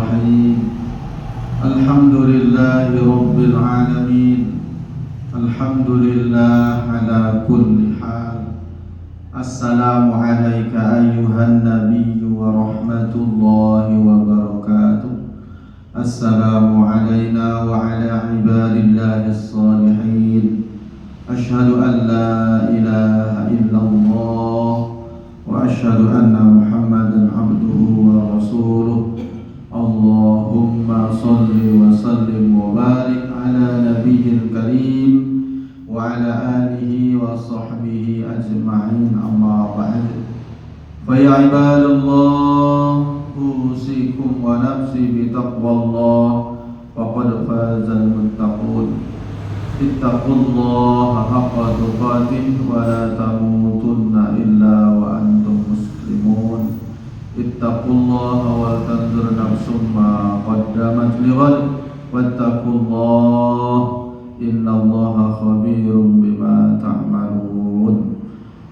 الرحيم الحمد لله رب العالمين الحمد لله على كل حال. السلام عليك أيها النبي ورحمة الله وبركاته. السلام علينا وعلى عباد الله الصالحين. أشهد أن لا إله إلا الله وأشهد أن محمدا عبده ورسوله. اللهم صل وسلم وبارك على نبي الكريم وعلى آله وصحبه أجمعين. أما بعد، فيا عباد الله، أوصيكم ونفسي بتقوى الله، فقد فاز المتقون. اتقوا الله حق تقاته ولا تموتن إلا وأنتم مسلمون. اتقوا الله ولتنظر نفس ما قدمت لغد واتقوا الله إن الله خبير بما تعملون.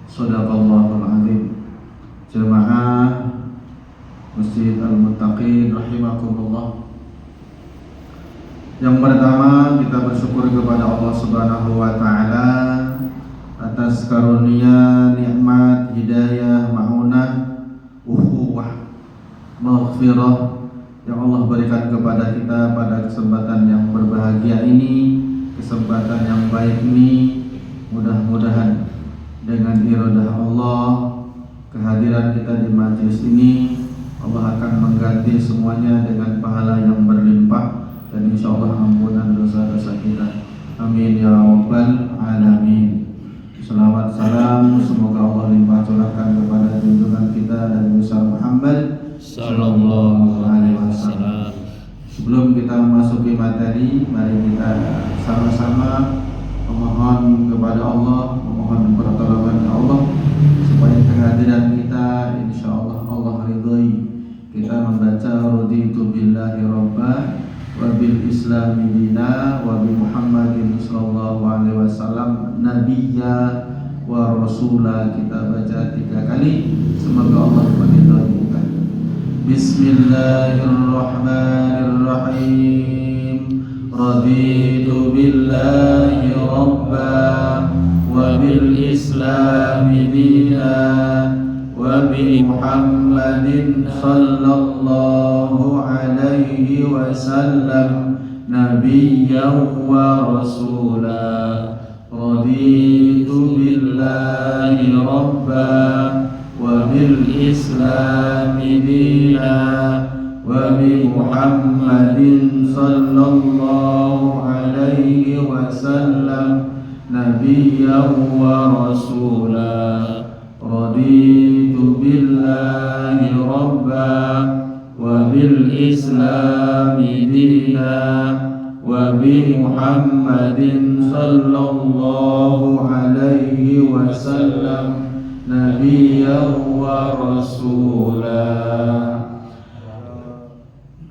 Shadaqallahul azim. Jemaah Masjid Al-Muttaqin rahimakumullah. Yang pertama, kita bersyukur kepada Allah Subhanahu wa taala atas karunia, nikmat, hidayah, maunah, ukhuwah, maghfirah yang Allah berikan kepada kita pada kesempatan yang berbahagia ini, kesempatan yang baik ini. Mudah-mudahan dengan iradah Allah, kehadiran kita di majelis ini, Allah akan mengganti semuanya dengan pahala yang berlimpah dan insyaallah ampunan dosa-dosa kita. Amin ya rabbal alamin. Salawat salam semoga Allah limpah curahkan kepada junjungan kita Nabi besar Muhammad sallallahu alaihi wasallam. Sebelum kita memasuki materi, mari kita sama-sama memohon kepada Allah, memohon pertolongan Allah supaya kehadiran kita insyaallah Allah ridhoi. Kita membaca raditu billahi rabba wa bil islami dina wa bi Muhammadin sallallahu alaihi wasallam nabiyya wa rasula. Kita baca 3 kali, semoga Allah meridhai kita. Bismillahirrahmanirrahim. Raditu billahi rabba wa bil islami dina wa bi Muhammadin sallallahu alaihi wasallam nabiyyan wa rasula. Raditu billahi rabba wa bil islami dina wa bi Muhammadin sallallahu alaihi wasallam nabiyyan wa rasula. Raditu billahi rabba wa bil islami dina wa bi Muhammadin sallallahu alaihi wasallam nabiyyan wa rasula.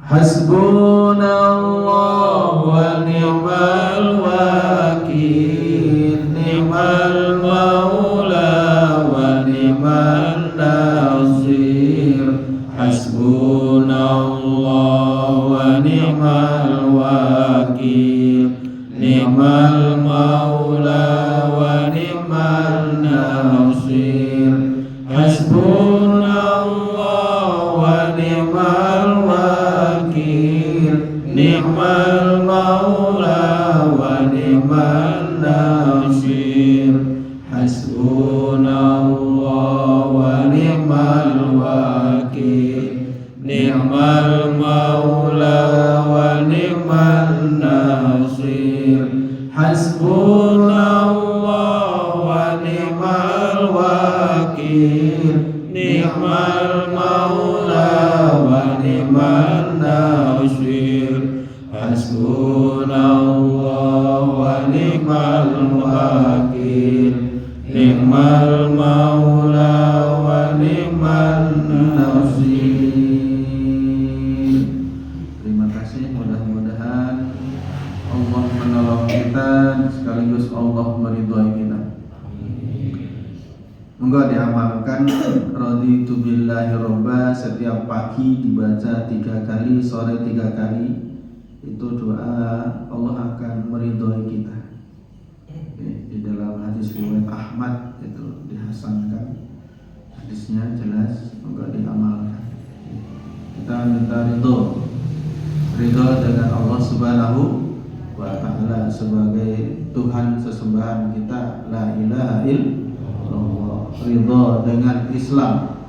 Hasbunallahu wa ni'mal wakil, ni'mal maula wa ni'mal nasir. Hasbunallahu wa ni'mal wakil, ni'mal maula wa ni'mal nasir. Hasbunallahu wa ni'mal wakil, ni'mal maula wa ni'mal nasir. Hasbunallahu wa ni'mal wakil, ni'mal maula wa ni'mal nasir. Hasbunallahu wa ni'mal wakil, ni'mal maula wa ni'mal nasir. Hasbunallahu wa ni'mal wakil, ni'mal maula wa ni'mal nasir. Terima kasih, mudah-mudahan Allah menolong kita sekaligus Allah meridhai kita. Monggo diamalkan. Raditu billahi robba, setiap pagi dibaca 3 kali, sore 3 kali. Itu doa Allah akan meridhoi kita. Di dalam hadis riwayat Ahmad itu dihasankan. Hadisnya jelas, monggo diamalkan. Kita minta ridho dengan Allah Subhanahu wa ta'ala sebagai Tuhan sesembahan kita, la ilaha illallah. Ridho dengan Islam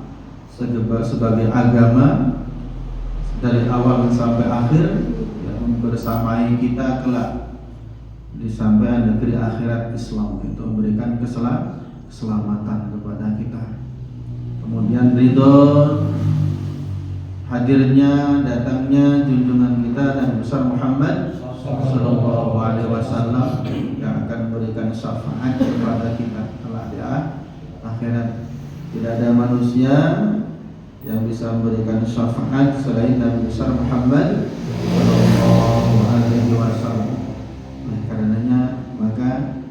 sebagai agama dari awal sampai akhir yang bersamai kita kelak di sampai negeri akhirat Islam, itu memberikan keselamatan kepada kita. Kemudian ridho hadirnya, datangnya junjungan kita Nabi besar Muhammad Sallallahu Alaihi Wasallam yang akan memberikan syafaat kepada kita kelak di akhirat. Tidak ada manusia yang bisa memberikan syafaat selain Nabi besar Muhammad Sallallahu Alaihi Wasallam. Oleh karenanya maka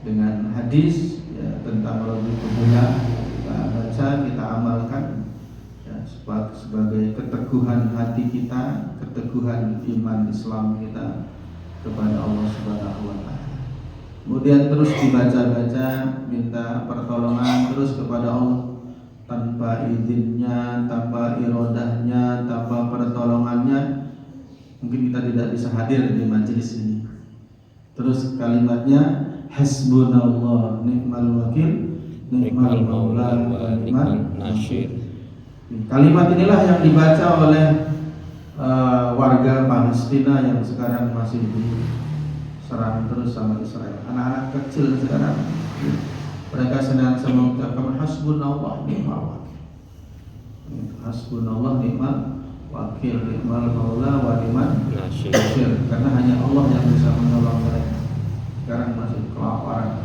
dengan hadis ya, tentang Rasulullah kita baca, kita amalkan sebagai keteguhan hati kita, keteguhan iman Islam kita kepada Allah Subhanahu wa taala. Kemudian terus dibaca-baca, minta pertolongan terus kepada Allah, tanpa izinnya, tanpa irodahnya, tanpa pertolongannya mungkin kita tidak bisa hadir di majelis ini. Terus kalimatnya hasbunallah ni'mal wakil, ni'mal maula wa ni'mal nasir. Kalimat inilah yang dibaca oleh warga Palestina yang sekarang masih diserang terus sama Israel. Anak-anak kecil sekarang mereka senantiasa mengucapkan hasbunallah ni'mal wakil. Hasbunallah ni'mal wakil, ni'mal maula wa ni'mal nasir. Karena hanya Allah yang bisa menolong mereka. Sekarang masih kelaparan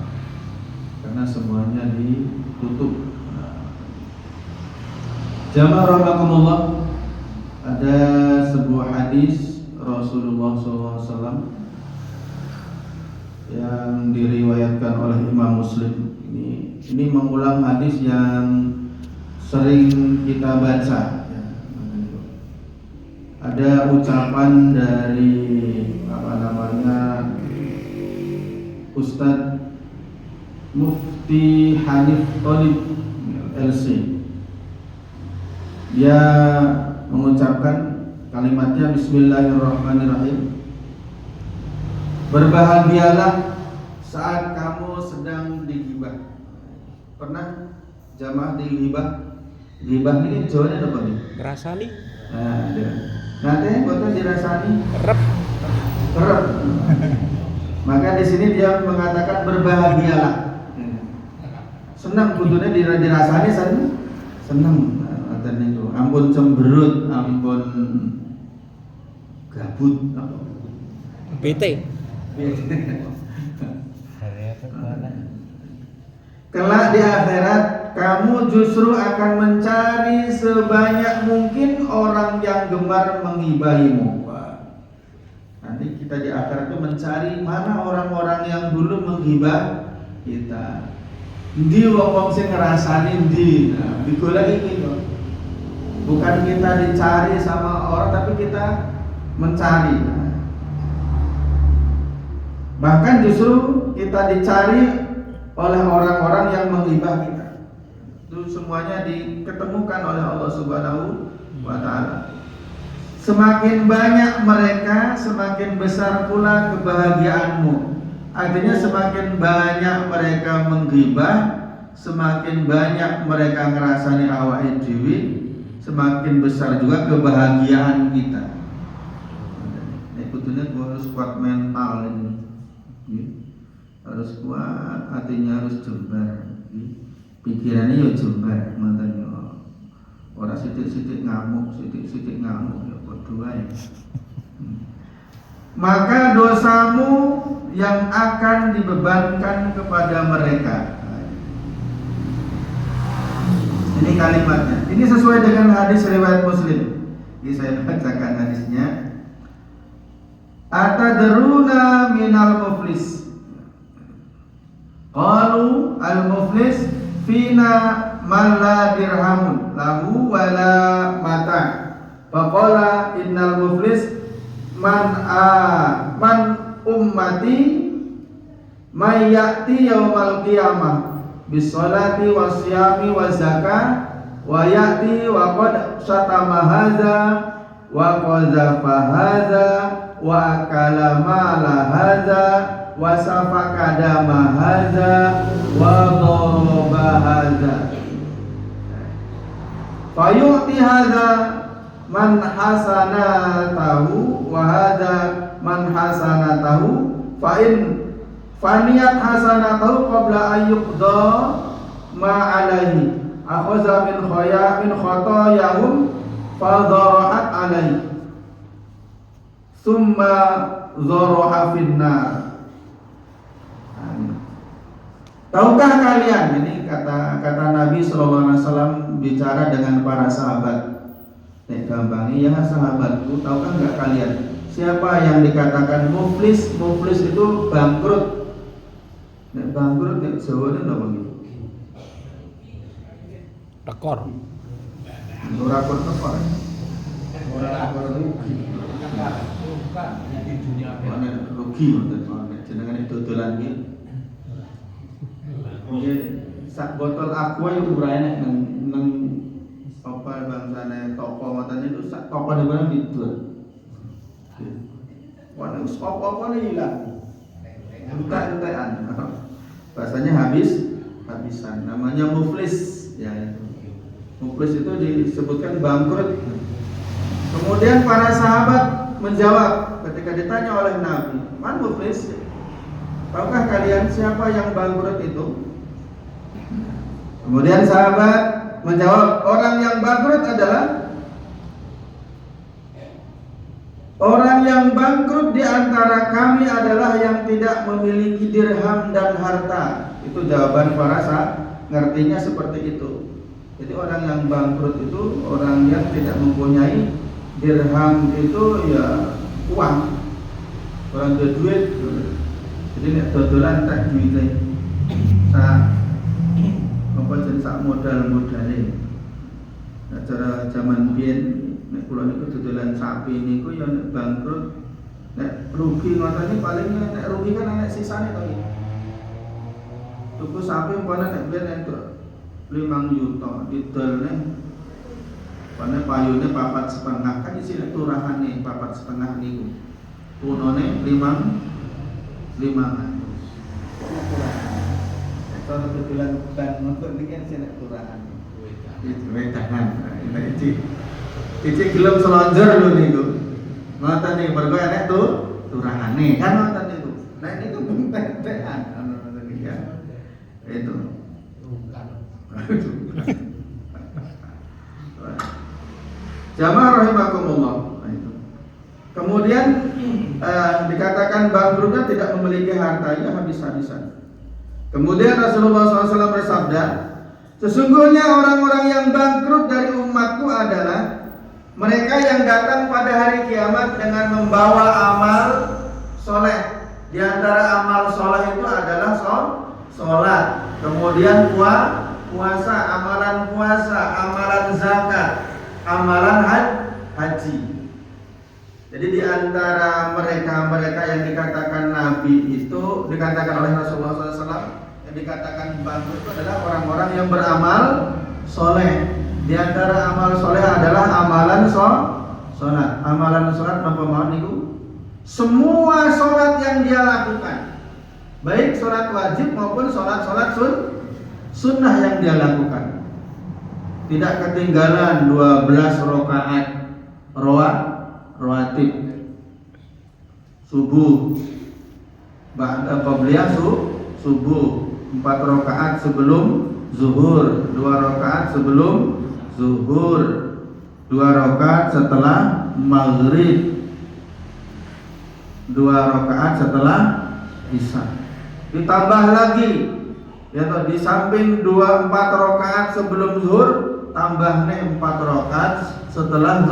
karena semuanya ditutup. Jamaah rahimakumullah, ada sebuah hadis Rasulullah SAW yang diriwayatkan oleh Imam Muslim. Ini mengulang hadis yang sering kita baca. Ada ucapan dari Ustadz Mufti Hanif Thalib LC. Dia mengucapkan kalimatnya Bismillahirrahmanirrahim. Berbahagialah saat kamu sedang digibah. Pernah jamaah digibah? Gibah ini jawabannya apa nih? Rasani. Nah, dia. Nanti kota dirasani. Rep. Maka di sini dia mengatakan berbahagialah. Senang kudune dirasani senang. Itu ampun cemberut, ampun gabut, apa? BT. Kelak di akhirat kamu justru akan mencari sebanyak mungkin orang yang gemar menggibahimu. Nanti kita di akhirat itu mencari mana orang-orang yang dulu menggibah kita. Ndi wong sing ngrasani ndi. Nah, digoleki iki. Bukan kita dicari sama orang, tapi kita mencari. Bahkan justru kita dicari oleh orang-orang yang menghibah kita. Itu semuanya diketemukan oleh Allah Subhanahu wa ta'ala. Semakin banyak mereka, semakin besar pula kebahagiaanmu. Artinya semakin banyak mereka menghibah, semakin banyak mereka ngerasani awake dhewe, semakin besar juga kebahagiaan kita. Sebetulnya gua harus kuat mental ini, harus kuat, hatinya harus jembar, pikirannya ya jembar, mantannya orang sidik-sidik ngamuk ya berdua ya. Maka dosamu yang akan dibebankan kepada mereka. Ini kalimatnya. Ini sesuai dengan hadis riwayat Muslim. Ini saya bacakan hadisnya. Atadruna minal muflis. Qalu al-muflis fina man la dirhamun lahu wala mata. Faqala innal muflis man ummati may ya'ti yaumal qiyamah bis salati was siyami waz zakah wa ya'ti wa qad syatama hadza wa qazafa hadza wa akala mala hadza wa safaka dama hadza wa daraba hadza fa yu'ti hadza man hasanatahu wa hadza man hasanatahu fa in faniyat hasanatahu qabla ayyuqda ma alaihi akhadha min khotoyahum fa dharahat alaihi summa dharaha finnar. Tahukah kalian, ini kata Nabi SAW bicara dengan para sahabat. Nek gampangi, ya sahabatku, tahukah enggak kalian siapa yang dikatakan muflis? Muflis itu bangkrut. Nek bangkrut nek Jawa itu apa gitu? Rekor. Ora rekor. Ora rugi. Bukan di dunia akhirat. Rugi wonten jenengane dodolan iki. Nggih, sak botol aqua yo ora enek nang apa bangsane toko ngoten itu sak toko niku didol. Wah, apa-apa hilang. Entek-entekan. Bahasanya habisan. Namanya muflis ya itu. Muflis itu disebutkan bangkrut. Kemudian para sahabat menjawab ketika ditanya oleh Nabi, "Man muflis?" Tahukah kalian siapa yang bangkrut itu? Kemudian sahabat menjawab, orang yang bangkrut adalah orang yang bangkrut di antara kami adalah yang tidak memiliki dirham dan harta. Itu jawaban para sahabat, ngertinya seperti itu. Jadi orang yang bangkrut itu orang yang tidak mempunyai dirham, itu ya uang. Orang ada duit. Jadi nek dodolan tak duite. Apa jeneng sak modal-modale. Nek cara zaman biyen nek kula niku dodolan sapi niku ya nek bangkrut, nek rugi ngoten iki paling nek rugi kan ana sisane to iki. Tuku sapi umpama nek biyen entuk 5 juta didolne pane payune 4,5 kan isi nek turahane 4,5 niku. Punone 500. Kalau kebetulan bukan untuk ini kan saya nak turahan. Itu wedangan. Ini gelem selonjor lho niku. Ngoten niku mergo enek turahane kan ngoten niku. Nah ini tuh bentekan ngoten iki ya. Itu. Jamaah rahimakumullah. Nah, itu. Kemudian dikatakan bangkrutnya tidak memiliki harta, ya habis-habisan. Kemudian Rasulullah SAW bersabda, sesungguhnya orang-orang yang bangkrut dari umatku adalah mereka yang datang pada hari kiamat dengan membawa amal soleh. Di antara amal soleh itu adalah sholat, kemudian puasa, amalan puasa, amalan zakat, amalan haji. Jadi di antara mereka yang dikatakan Nabi itu, dikatakan oleh Rasulullah SAW, yang dikatakan bangkrut itu adalah orang-orang yang beramal soleh. Di antara amal soleh adalah amalan sholat. Amalan sholat apa mau niku? Semua sholat yang dia lakukan, baik sholat wajib maupun sholat sunnah yang dia lakukan, tidak ketinggalan 12 rakaat rawatib subuh, ba'da qabliyah subuh 4 rakaat sebelum zuhur, 2 rakaat sebelum zuhur, 2 rakaat setelah maghrib, 2 rakaat setelah isya. Ditambah lagi ya toh, di samping 4 rakaat sebelum zuhur, tambah 4 rakaat setelah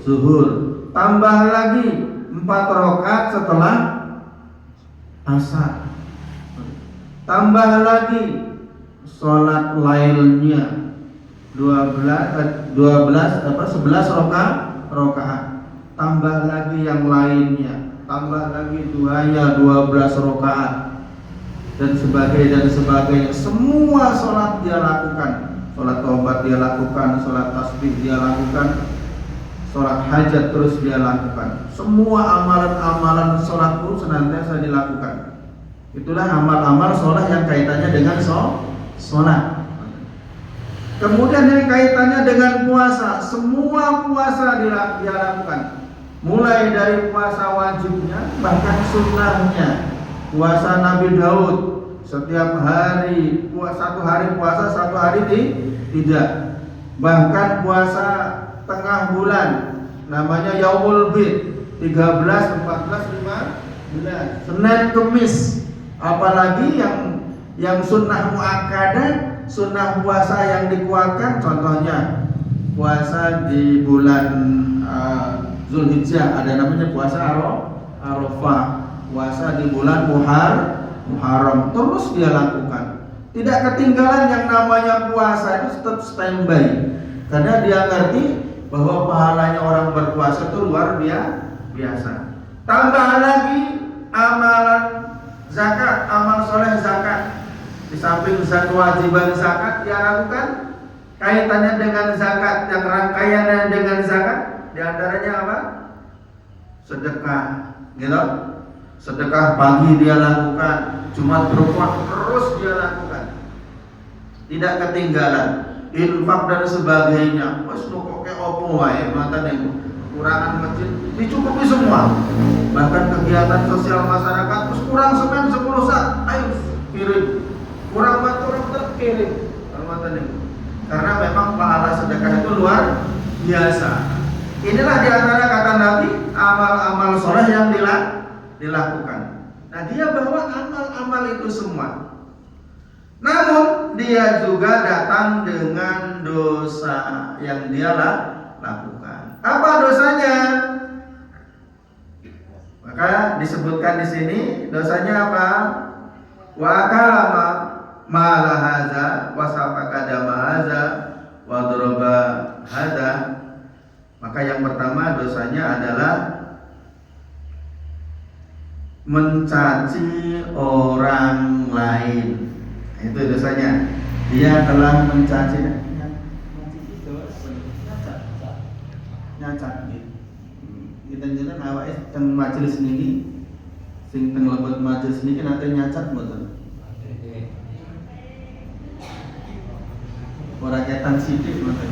zuhur, tambah lagi 4 rakaat setelah asar, tambah lagi sholat lailnya 11 rakaat, tambah lagi yang lainnya, tambah lagi duhanya 12 rakaat dan sebagainya, semua sholat dia lakukan, sholat taubat dia lakukan, sholat tasbih dia lakukan, sholat hajat terus dia lakukan, semua amalan-amalan sholat pun senantiasa dilakukan. Itulah amal-amal sholat yang kaitannya dengan sholat. Kemudian yang kaitannya dengan puasa, semua puasa dia lakukan, mulai dari puasa wajibnya, bahkan sunnahnya. Puasa Nabi Daud, setiap hari satu hari puasa, satu hari tidak. Bahkan puasa tengah bulan, namanya Yaumul Bid, 13, 14, 15, Senin Kemis. Apalagi yang sunnah muakkadah, sunnah puasa yang dikuatkan, contohnya puasa di bulan Zulhijjah, ada namanya puasa Arafah, puasa di bulan Muharram, terus dia lakukan. Tidak ketinggalan yang namanya puasa, itu tetap standby, karena dia ngerti bahwa pahalanya orang berpuasa itu luar biasa. Tambah lagi amalan zakat, amal soleh zakat. Di samping kewajiban zakat dia lakukan, kaitannya dengan zakat, yang rangkaiannya dengan zakat, diantaranya apa? Sedekah, gitu. Sedekah pagi dia lakukan, Jumat Berkah terus dia lakukan. Tidak ketinggalan infak dan sebagainya. Wes nukoke opo wae mantan iku. Kurangan masjid dicukupi semua. Bahkan kegiatan sosial masyarakat terus kurang semen 10 sak, ayo kirim. Kurang batu terkirim. Mantan iku. Karena memang pahala sedekah itu luar biasa. Inilah diantara kata Nabi amal-amal soleh yang dilakukan. Nah, dia bawa amal-amal itu semua. Namun dia juga datang dengan dosa yang dia lakukan. Apa dosanya? Maka disebutkan di sini dosanya apa? Wa akala mala hadza wa safaka dama hadza wa daraba hadza. Maka yang pertama dosanya adalah mencaci orang lain. Itu dosanya. Dia telah mencaci nyacat gitu. Kita jenengan awake teng majelis niki sing teng lebet majelis niki nate nyacat mboten. Ora ketan sithik mboten.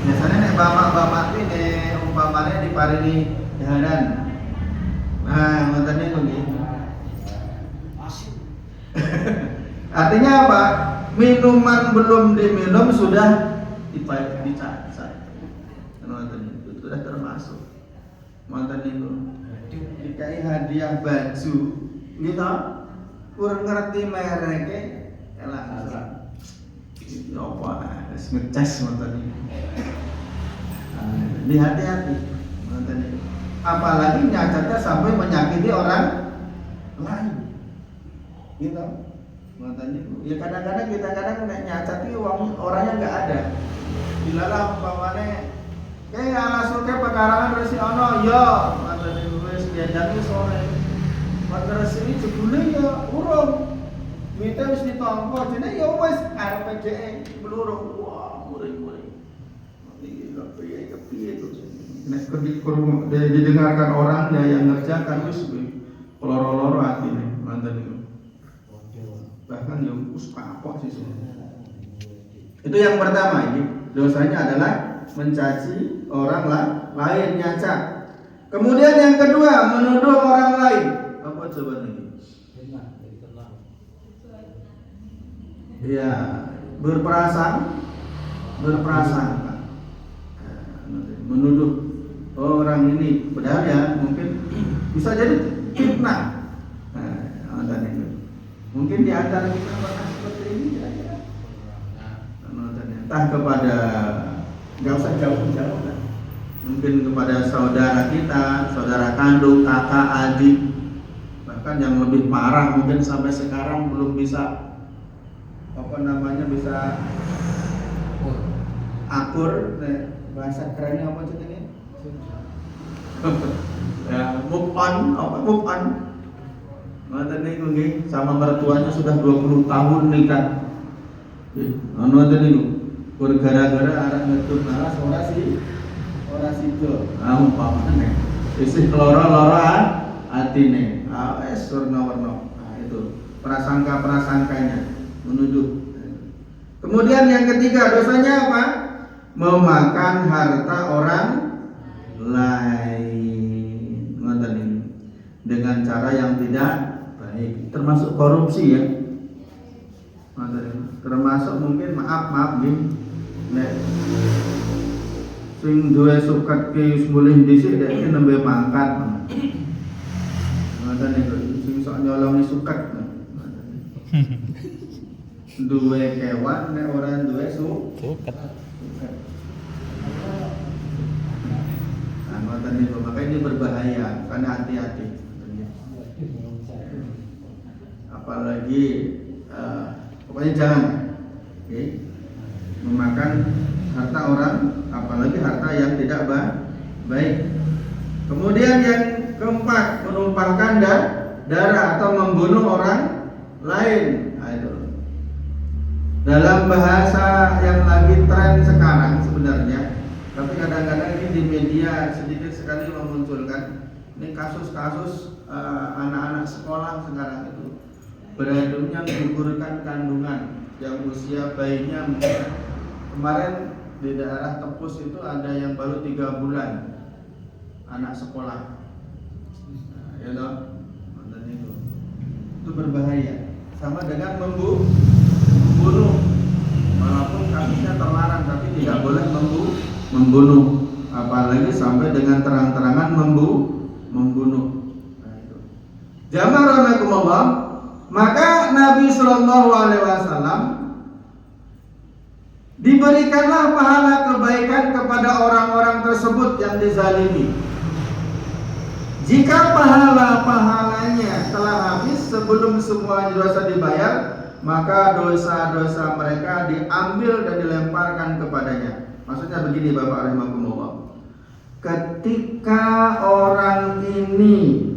Biasanya nek bapak-bapak iki nek umpamane diparingi daharan. Nah, mboten niku nggih. Artinya apa? Minuman belum diminum sudah dicacat. Itu sudah termasuk. Mantan itu dikai hadiah baju, gitu. Kurang ngerti mereknya, langsung. Itu apa? Ngecas mantan itu. Hati-hati, mantan itu. Apalagi nyacatnya sampai menyakiti orang lain, gitu. Mantan itu. Ya kadang-kadang kita nyacat itu orangnya nggak ada. Dilalah umpamane kayak alasulnya pekarangan resi ono ya mantan itu wis diajaki sore. Mantan resi jebule ya urung. Mite wis ditampa jene ya wis arepe dhek blurung. Wah, muring-muring. Iki kepiye to. Nek kurang didengarkan orang ya yang ngerjakan wis loro-loro atine mantan itu. Bahkan yang kapok sih semua. Itu yang pertama, ini dosanya adalah mencaci orang lain, nyacat. Kemudian yang kedua, menuduh orang lain. Apa coba ini? Ya, berprasangka, menuduh orang ini, padahal ya mungkin bisa jadi fitnah. Mungkin di antara kita pernah seperti ini ya. Entah kepada, nggak usah jauh-jauh kan. Mungkin kepada saudara kita, saudara kandung, kakak, adik. Bahkan yang lebih parah mungkin sampai sekarang belum bisa apa namanya bisa akur, bahasa kerennya apa ceritanya? Ya, move on, apa move on? Ngoten niku nggih, sama mertuanya sudah 20 tahun nikah. Ngoten niku. Gara-gara arek ngetut malas ora sido. Umpamane isih keloro-loro atine. Wis warna-warna. Nah, itu prasangka-prasangkanya menuduh. Kemudian yang ketiga, dosanya apa? Memakan harta orang lain. Ngoten ini. Dengan cara yang tidak baik, termasuk korupsi ya. Ngoten ini. Termasuk mungkin maaf nggih. Nek sing duwe suket ki mulih dhisik dek iki nembe mangkat. Ngoten niku sing sok nyolongi suket. Duwe kewan nek ora duwe suket. Nah, ngoten niku makanya ini berbahaya, kan hati-hati. Apalagi pokoknya jangan memakan harta orang, apalagi harta yang tidak baik. Kemudian yang keempat, menumpahkan darah atau membunuh orang lain. Nah, itu. Dalam bahasa yang lagi tren sekarang sebenarnya, tapi kadang-kadang ini di media sedikit sekali memunculkan ini kasus-kasus anak-anak sekolah sekarang itu beradumnya menggugurkan kandungan yang usia bayinya kemarin di daerah Tepus itu ada yang baru 3 bulan anak sekolah. Nah, ya toh, itu berbahaya. Sama dengan membunuh, walaupun kasusnya terlarang, tapi tidak boleh membunuh, apalagi sampai dengan terang-terangan membunuh. Nah, itu. Jamaah rahimakumullah, maka Nabi Shallallahu Alaihi Wasallam diberikanlah pahala kebaikan kepada orang-orang tersebut yang dizalimi. Jika pahalanya telah habis sebelum semua dosa dibayar, maka dosa-dosa mereka diambil dan dilemparkan kepadanya. Maksudnya begini Bapak rahimakumullah. Ketika orang ini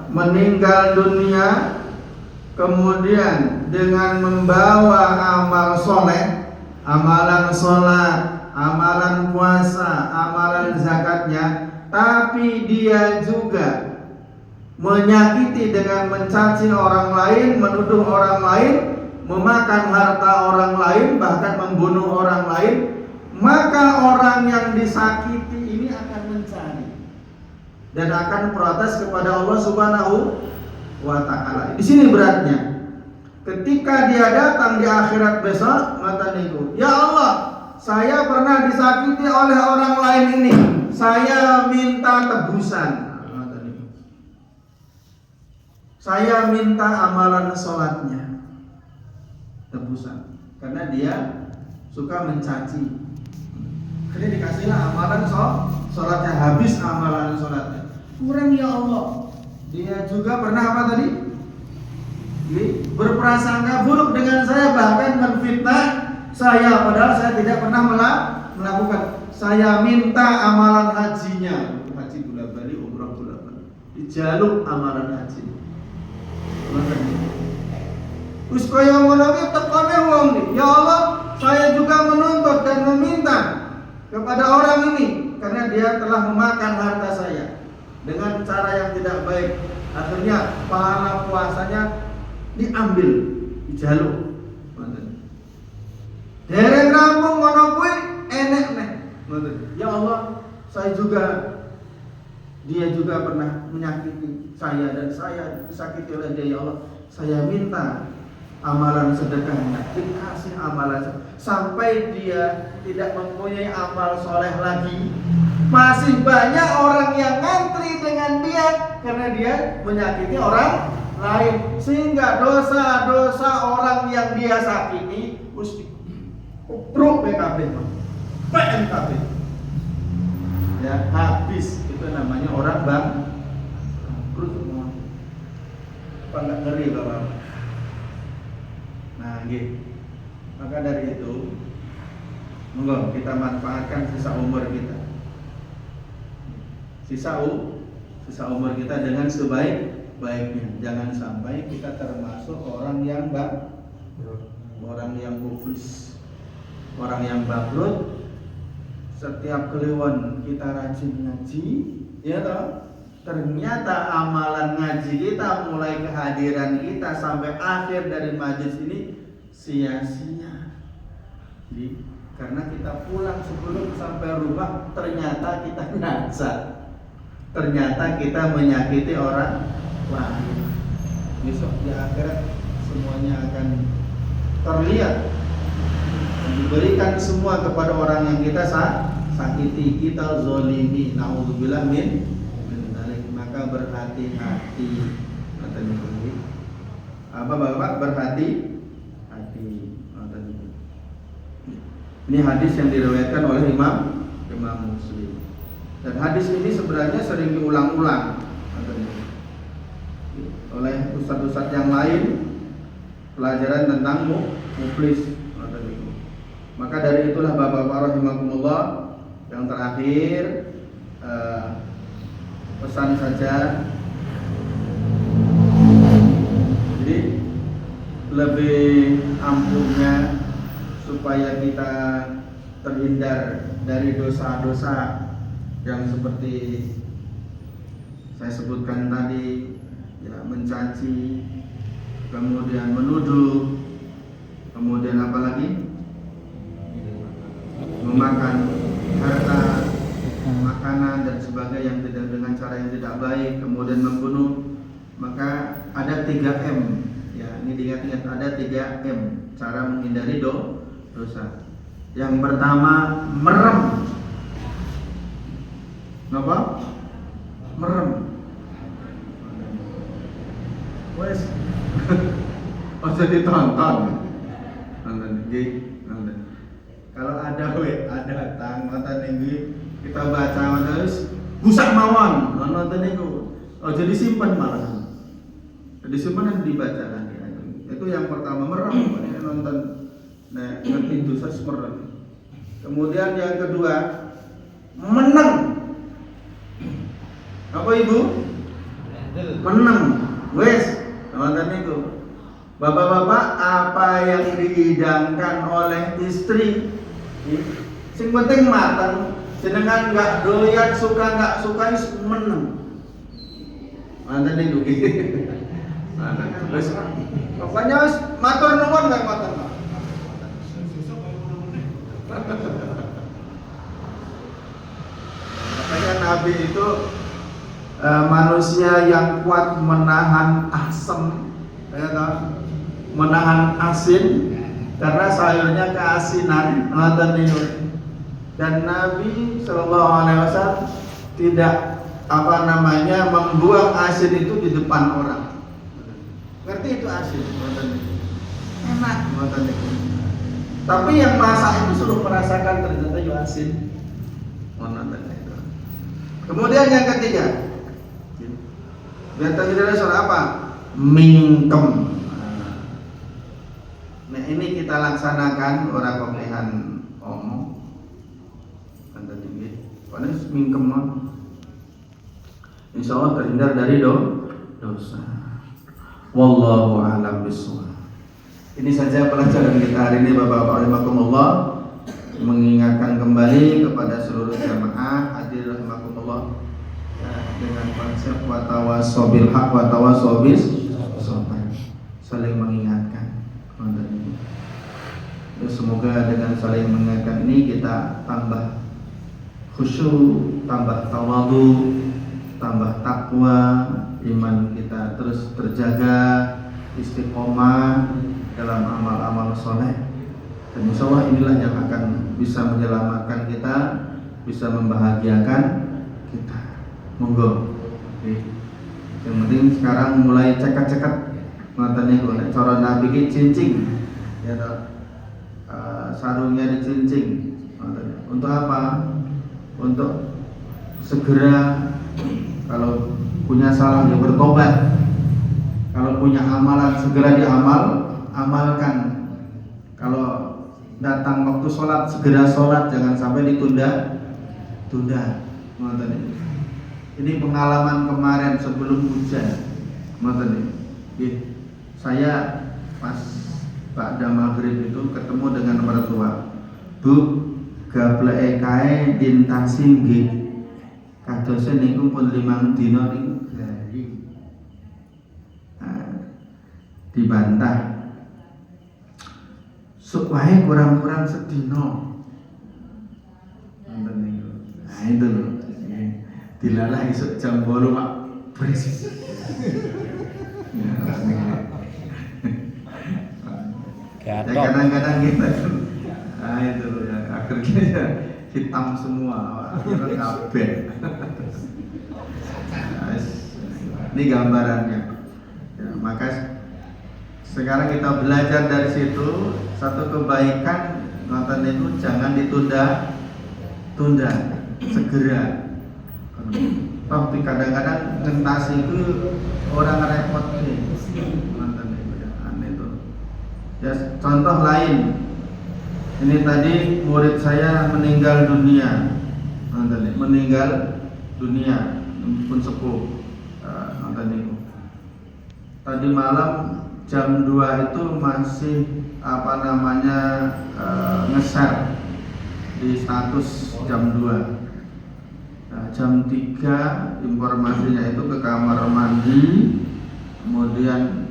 meninggal dunia, kemudian dengan membawa amal soleh, amalan sholat, amalan puasa, amalan zakatnya, tapi dia juga menyakiti dengan mencaci orang lain, menuduh orang lain, memakan harta orang lain, bahkan membunuh orang lain, maka orang yang disakiti ini akan mencari dan akan protes kepada Allah Subhanahu wa ta'ala. Di sini beratnya. Ketika dia datang di akhirat besok, mata niku, ya Allah, saya pernah disakiti oleh orang lain ini, saya minta tebusan. Saya minta amalan sholatnya tebusan, karena dia suka mencaci. Jadi dikasihlah amalan sholatnya, habis amalan sholatnya kurang, ya Allah. Dia juga pernah apa tadi? Berprasangka buruk dengan saya, bahkan menfitnah saya, padahal saya tidak pernah melakukan. Saya minta amalan hajinya, haji bulan bali, umrah bulan bali, dijaluk amalan haji. Terus kaya ngono ki tekone wong iki, ya Allah, saya juga menuntut dan meminta kepada orang ini karena dia telah memakan harta saya dengan cara yang tidak baik. Akhirnya pahala puasanya diambil, dijaluk. Dereng rampung ngono kuwi enek neh. Ya Allah, dia juga pernah menyakiti saya dan saya disakiti oleh dia, ya Allah. Saya minta amalan sedekahnya, dikasih amalan sampai dia tidak mempunyai amal soleh lagi. Masih banyak orang yang ngantri dengan dia karena dia menyakiti orang lain, sehingga dosa-dosa orang yang dia sakiti mesti upruk PKB, PNKB. Ya, habis. Itu namanya orang bangkrut. Apa nggak ngeri Bapak? Nah nggih. Maka dari itu monggo kita manfaatkan sisa umur kita. Sisa umur kita dengan sebaik-baiknya. Jangan sampai kita termasuk orang yang muflis, orang yang bangkrut. Setiap kliwon kita rajin ngaji, ya toh? Ternyata amalan ngaji kita mulai kehadiran kita sampai akhir dari majelis ini sia-sia. Jadi, karena kita pulang sebelum sampai rumah ternyata kita nazar. Ternyata kita menyakiti orang lain. Besok di akhirat semuanya akan terlihat dan diberikan semua kepada orang yang kita sakiti, kita zolimi. Naudzubillah min dzalik. Maka berhati-hati. Katanya begitu. Apa Bapak berhati-hati? Ini hadis yang diriwayatkan oleh Imam Muslim. Dan hadis ini sebenarnya sering diulang-ulang oleh ustadz-ustadz yang lain, pelajaran tentang muflis. Maka dari itulah Bapak-bapak rahimakumullah, yang terakhir pesan saja. Jadi lebih ampuhnya supaya kita terhindar dari dosa-dosa yang seperti saya sebutkan tadi, ya, mencaci, kemudian menuduh, kemudian apa lagi? Memakan harta, makanan dan sebagainya yang tidak dengan cara yang tidak baik, kemudian membunuh. Maka ada 3M. Ya, ini diingat-ingat, ada 3M cara menghindari dosa. Yang pertama, merem. Kenapa? Merem. Wes. Oh, jadi tonton. Kalau ada datang nonton ini, kita baca terus busak mawon nonton itu. Oh, jadi simpan malah. Jadi simpan dan dibaca lagi. Itu yang pertama, merem. Nonton. Nah, ngerti dosa merem. Kemudian yang kedua, menang. Apa Ibu? Menang. Wes, nonton itu. Bapak-bapak, apa yang dihidangkan oleh istri, sing penting matang. Jenengan nggak doyan, suka nggak suka, menang. Nonton itu. Terus, pokoknya matur nuwun nggak matur. Makanya Nabi itu manusia yang kuat menahan asam, ya kan? Menahan asin, karena sayurnya keasinan. Dan Nabi Shallallahu Alaihi Wasallam tidak membuang asin itu di depan orang. Ngerti itu asin? Enak. Tapi yang masak itu sudah merasakan ternyata itu asin. Kemudian yang ketiga, biar terjadi soal apa? Mingkem. Nah, ini kita laksanakan orang pemilihan omong. Pada mingkem, insya Allah terhindar dari dosa. Wallahu a'lam bishawab. Ini saja pelajaran kita hari ini, Bapak-bapak rahimakumullah, mengingatkan kembali kepada seluruh jamaah hadir rahimakumullah, dengan konsep watawasau bil haq watawasau bis sabr, saling mengingatkan. Ya, semoga dengan saling mengingatkan ini kita tambah khusyuk, tambah tawadhu, tambah takwa, iman kita terus terjaga, istiqomah dalam amal-amal soleh. Dan insya Allah inilah yang akan bisa menyelamatkan kita, bisa membahagiakan kita. Monggo. Yang penting sekarang mulai cekat-cekat matanya gue. Cara Nabi ki cincing, ya sarungnya dicincing. Untuk apa? Untuk segera kalau punya salah bertobat, kalau punya amalan segera amalkan Kalau datang waktu sholat segera sholat, jangan sampai ditunda. Ini pengalaman kemarin sebelum hujan. Saya pas Ba'da maghrib itu ketemu dengan mertua. Bu, gableke kae dintasi nggih. Kadose niku pun 5 dina niku garing. Dibantah. Supaya kurang-kurang sedino. Nah itu loh. Dilalah isuk jam 8 Pak. Beres. Ya kadang-kadang kita itu loh ya, akhirnya ya hitam semua, akhirnya kabeh. Ini gambarannya. Ya, maka sekarang kita belajar dari situ, satu kebaikan nonton itu jangan ditunda, segera. Tapi kadang-kadang ngentasi itu orang repot nih, nonton itu ya, aneh tuh. Ya contoh lain, ini tadi murid saya meninggal dunia, pun sepuh, nonton itu. Tadi malam jam 2 itu masih nge-share di status jam 2. Nah, jam 3 informasinya itu ke kamar mandi, kemudian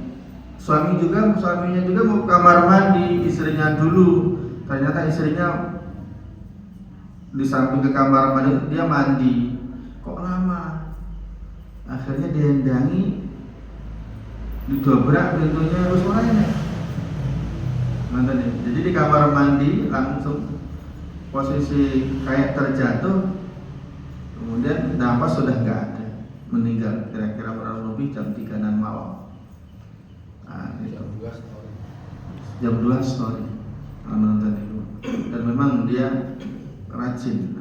suaminya juga mau ke kamar mandi, istrinya dulu. Ternyata istrinya di samping ke kamar mandi dia mandi. Kok lama? Akhirnya diendangi, didobrak pintunya, terus orangnya. Jadi di kamar mandi langsung posisi kayak terjatuh. Kemudian nafas sudah nggak ada, meninggal kira-kira kurang lebih jam 3 malam. Nah, itu. Jam 2 story nonton itu. Dan memang dia rajin.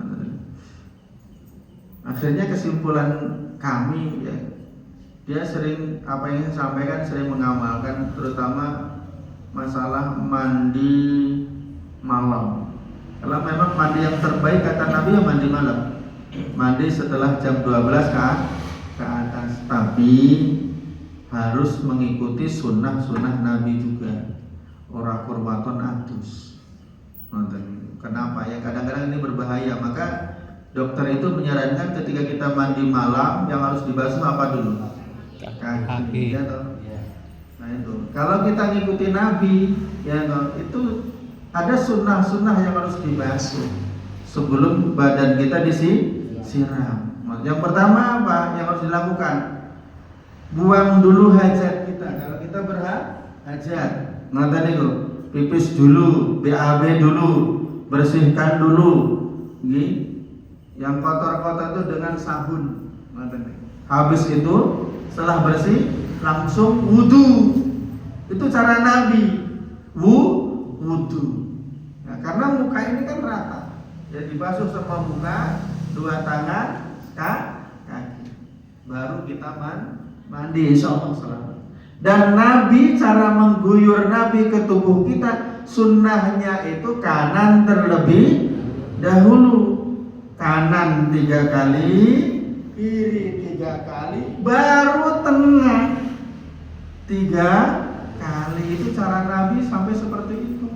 Akhirnya kesimpulan kami ya, dia sering apa yang saya sampaikan sering mengamalkan, terutama masalah mandi malam. Kalau memang mandi yang terbaik kata Nabi ya mandi malam. Mandi setelah jam 12 ke atas, tapi harus mengikuti sunnah Nabi juga. Ora kurwaton adus. Kenapa ya? Kadang-kadang ini berbahaya. Maka dokter itu menyarankan ketika kita mandi malam yang harus dibasuh apa dulu? Kaki. Ya, toh? Nah itu. Kalau kita ngikuti Nabi, ya toh, itu ada sunnah yang harus dibasuh sebelum badan kita disiram. Yang pertama apa yang harus dilakukan? Buang dulu hajat kita. Kalau kita berhajat, tadi itu pipis dulu, BAB dulu, bersihkan dulu. Yang kotor-kotor itu dengan sabun. Habis itu setelah bersih langsung wudu. Itu cara Nabi. Wudu. Nah, karena muka ini kan rata. Ya dibasuh semua muka, 2 tangan, kaki. Baru kita mandi, insyaallah selamat. Dan Nabi, cara mengguyur Nabi ke tubuh kita, sunnahnya itu kanan terlebih dahulu. Kanan 3 kali, kiri 3 kali, baru tengah 3 kali. Itu cara Nabi sampai seperti itu.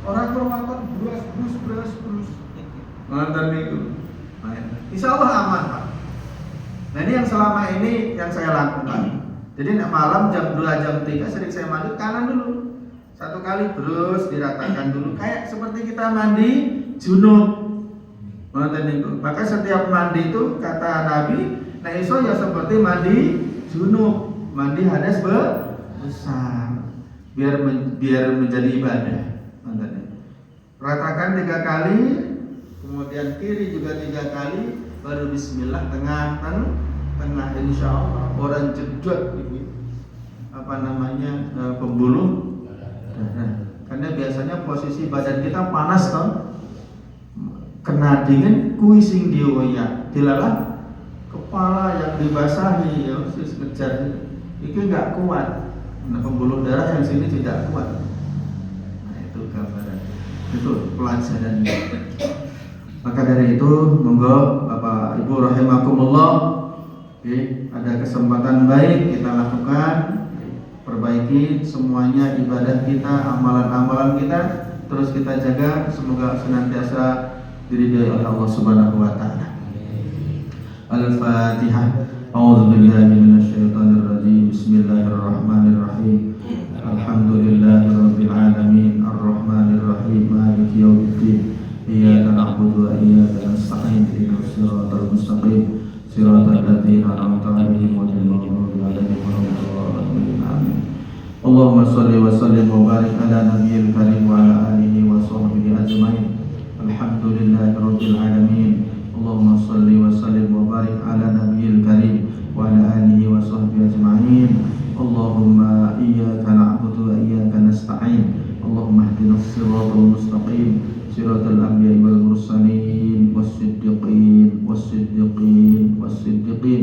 Orang berwakat brus. Nonton itu. Insya Allah aman Pak. Nah ini yang selama ini yang saya lakukan. Jadi malam jam 2 jam 3 sering saya mandi kanan dulu. 1 kali terus diratakan dulu. Kayak seperti kita mandi junub. Nonton itu. Maka setiap mandi itu kata Nabi, nah iso ya seperti mandi junub, mandi hadas besar. Biar menjadi ibadah. Ratakan 3 kali, kemudian kiri juga 3 kali, baru bismillah tengah insya Allah orang jedot ini pembuluh darah. Karena biasanya posisi badan kita panas toh, kena dingin kui sing dioyak, dilalah kepala yang dibasahi ya sis ngejar itu nggak kuat. Nah, pembuluh darah yang sini tidak kuat. Nah, Itu pelajarannya. Maka dari itu monggo Bapak Ibu rahimakumullah, ada kesempatan baik kita lakukan, perbaiki semuanya ibadah kita, amalan-amalan kita, terus kita jaga semoga senantiasa diridhai oleh Allah Subhanahu wa taala. Al-Fatihah. A'udzubillahi minasyaitonir rajim. Bismillahirrahmanirrahim. Alhamdulillahirabbil alamin arrahmanir rahim maliki yaumiddin. Iyyaka na'budu wa iyyaka nasta'in ihdinas siratal mustaqim siratal ladzina an'amta 'alaihim ghairil maghdubi 'alaihim waladdallin. Amin. Allahumma shalli wa sallim wa barik ala nabiyil karim wa ala alihi wa sahbihi ajmain. Alhamdulillahirabbil alamin. Allahumma shalli wa sallim wa barik ala nabiyil karim wa ala alihi wa sahbihi ajma'in. Allahumma iyyaka na'budu wa iyyaka nasta'in. Allahumma ihdinas siratal mustaqim siratal anbiya'i wal mursalin was-siddiqin was-siddiqin was-siddiqin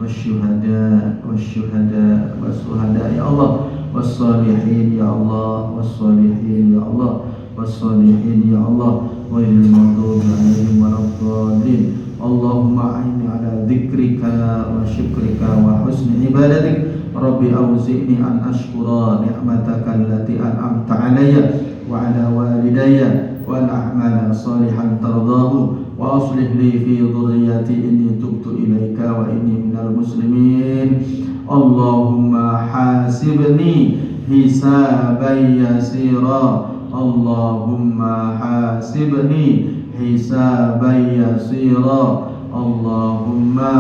wasyuhada wasyuhada was-syuhada ya Allah was-salihin ya Allah was-salihin ya Allah was-salihin ya Allah ghairil maghdubi 'alaihim waladdallin. Allahumma a'inni ala dzikrika wa syukrika wa husni ibadatik. Rabbi auzi'ni an ashkura ni'mataka allati an'amta 'alayya wa 'ala walidayya wa an a'mala salihan tardahu wa aslih li fi dhurriyyati inni tubtu ilaika wa inni minal muslimin. Allahumma hasibni hisaban yasira. Allahumma hasibni hisaban yasira. Allahumma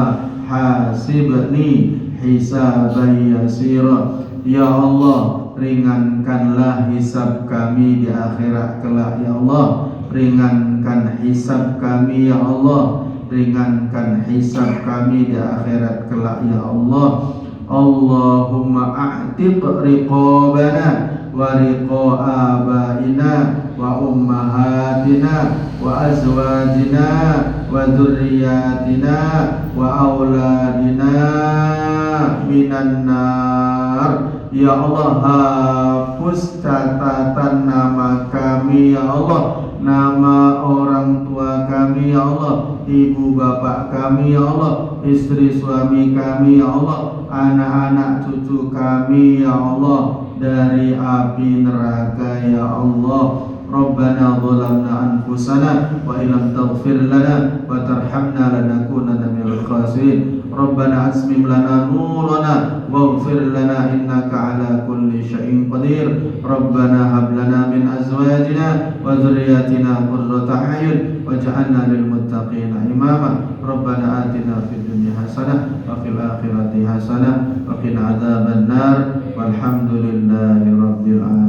hasibni hisaban yasira. Ya Allah, ringankanlah hisab kami di akhirat kelak ya Allah. Ringankan hisab kami ya Allah. Ringankan hisab kami di akhirat kelak ya Allah. Allahumma a'tiq riqabana wa riqa abaina wa ummahatina wa azwajina wa dzurriyyatina wa auladina minan nar. Ya Allah, hapus catatan nama kami ya Allah, nama orang tua kami ya Allah, ibu bapak kami ya Allah, istri suami kami ya Allah, anak-anak cucu kami ya Allah dari api neraka ya Allah. Rabbana zalamna anfusana wa illam taghfir lana wa tarhamna lanakunanna minal khasirin. Rabbana asmim lana nurana waghfir lana innaka ala kulli syai'in qadir. Rabbana hab lana min azwajina wa dhurriyyatina qurrata a'yun waj'alna lil muttaqina imama. Rabbana atina fid dunya hasanah wa fil akhirati hasanah wa qina adzaban nar. Walhamdulillahi rabbil alamin.